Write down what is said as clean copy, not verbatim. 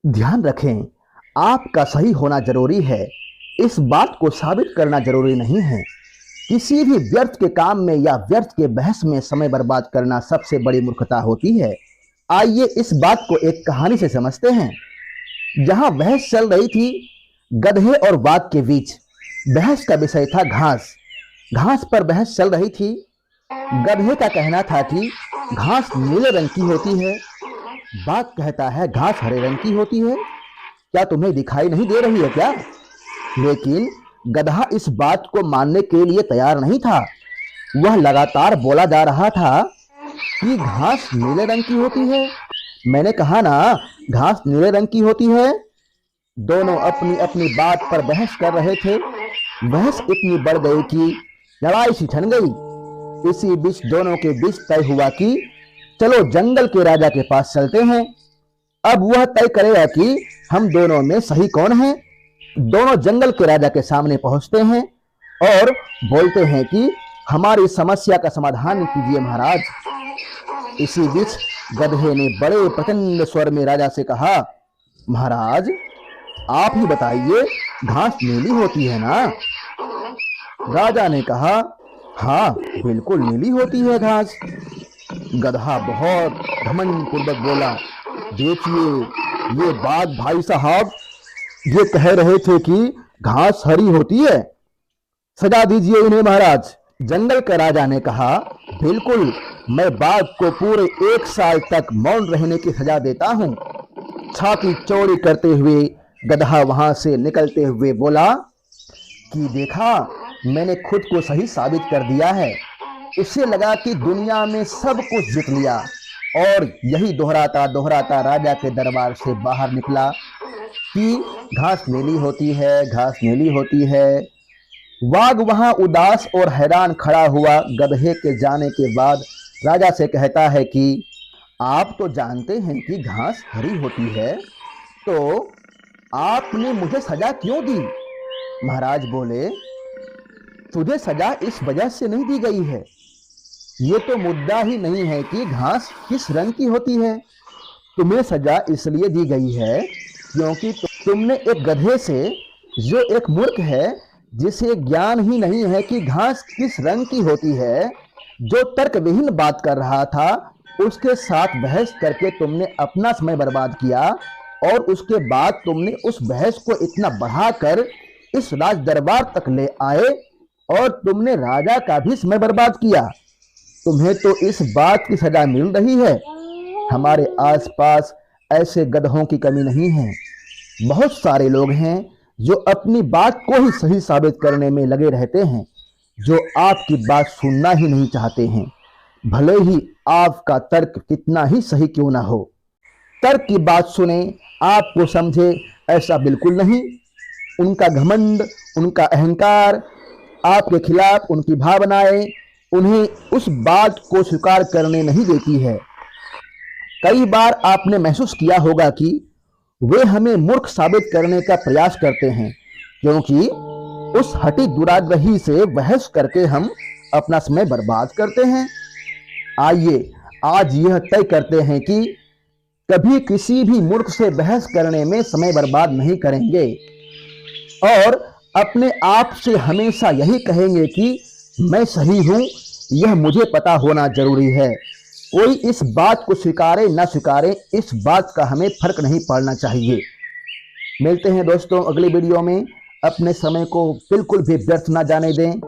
ध्यान रखें, आपका सही होना जरूरी है, इस बात को साबित करना जरूरी नहीं है। किसी भी व्यर्थ के काम में या व्यर्थ के बहस में समय बर्बाद करना सबसे बड़ी मूर्खता होती है। आइए इस बात को एक कहानी से समझते हैं। जहां बहस चल रही थी गधे और बाघ के बीच। बहस का विषय था घास। घास पर बहस चल रही थी। गधे का कहना था कि घास नीले रंग की होती है। बाघ कहता है घास हरे रंग की होती है। क्या तुम्हें दिखाई नहीं दे रही है क्या? लेकिन गधा इस बात को मानने के लिए तैयार नहीं था। वह लगातार बोला जा रहा था कि घास नीले रंग की होती है। मैंने कहा ना, घास नीले रंग की होती है। दोनों अपनी अपनी बात पर बहस कर रहे थे। बहस इतनी बढ़ गई कि लड़ाई सी ठन गई। इसी बीच दोनों के बीच तय हुआ कि चलो जंगल के राजा के पास चलते हैं। अब वह तय करेगा कि हम दोनों में सही कौन है। दोनों जंगल के राजा के सामने पहुंचते हैं और बोलते हैं कि हमारी समस्या का समाधान कीजिए महाराज। इसी बीच गधे ने बड़े प्रचंड स्वर में राजा से कहा, महाराज आप ही बताइए, घास नीली होती है ना? राजा ने कहा, हाँ बिल्कुल नीली होती है घास। गधा बहुत घमंड पूर्वक बोला, देखिए ये बाघ भाई साहब ये कह रहे थे कि घास हरी होती है। सजा दीजिए इन्हें महाराज। जंगल के राजा ने कहा, बिल्कुल, मैं बाघ को पूरे 1 साल तक मौन रहने की सजा देता हूं। छाती चौड़ी करते हुए गधा वहां से निकलते हुए बोला कि देखा, मैंने खुद को सही साबित कर दिया है। उसे लगा कि दुनिया में सब कुछ जीत लिया और यही दोहराता दोहराता राजा के दरबार से बाहर निकला कि घास नीली होती है, घास नीली होती है। बाघ वहां उदास और हैरान खड़ा हुआ। गधे के जाने के बाद राजा से कहता है कि आप तो जानते हैं कि घास हरी होती है, तो आपने मुझे सजा क्यों दी? महाराज बोले, तुझे सजा इस वजह से नहीं दी गई है। ये तो मुद्दा ही नहीं है कि घास किस रंग की होती है। तुम्हें सजा इसलिए दी गई है क्योंकि तुमने एक गधे से, जो एक मूर्ख है, जिसे ज्ञान ही नहीं है कि घास किस रंग की होती है, जो तर्कविहीन बात कर रहा था, उसके साथ बहस करके तुमने अपना समय बर्बाद किया और उसके बाद तुमने उस बहस को इतना बढ़ाकर इस राज दरबार तक ले आए और तुमने राजा का भी समय बर्बाद किया। तुम्हें तो इस बात की सजा मिल रही है। हमारे आसपास ऐसे गधों की कमी नहीं है। बहुत सारे लोग हैं जो अपनी बात को ही सही साबित करने में लगे रहते हैं, जो आपकी बात सुनना ही नहीं चाहते हैं, भले ही आपका तर्क कितना ही सही क्यों ना हो। तर्क की बात सुने, आपको समझे, ऐसा बिल्कुल नहीं। उनका घमंड, उनका अहंकार, आपके खिलाफ उनकी भावनाएं उन्हें उस बात को स्वीकार करने नहीं देती है। कई बार आपने महसूस किया होगा कि वे हमें मूर्ख साबित करने का प्रयास करते हैं, क्योंकि उस हठी दुराग्रही से बहस करके हम अपना समय बर्बाद करते हैं। आइए आज यह तय करते हैं कि कभी किसी भी मूर्ख से बहस करने में समय बर्बाद नहीं करेंगे और अपने आप से हमेशा यही कहेंगे कि मैं सही हूं, यह मुझे पता होना जरूरी है। कोई इस बात को स्वीकारे ना स्वीकारे, इस बात का हमें फर्क नहीं पड़ना चाहिए। मिलते हैं दोस्तों अगली वीडियो में। अपने समय को बिल्कुल भी व्यर्थ ना जाने दें।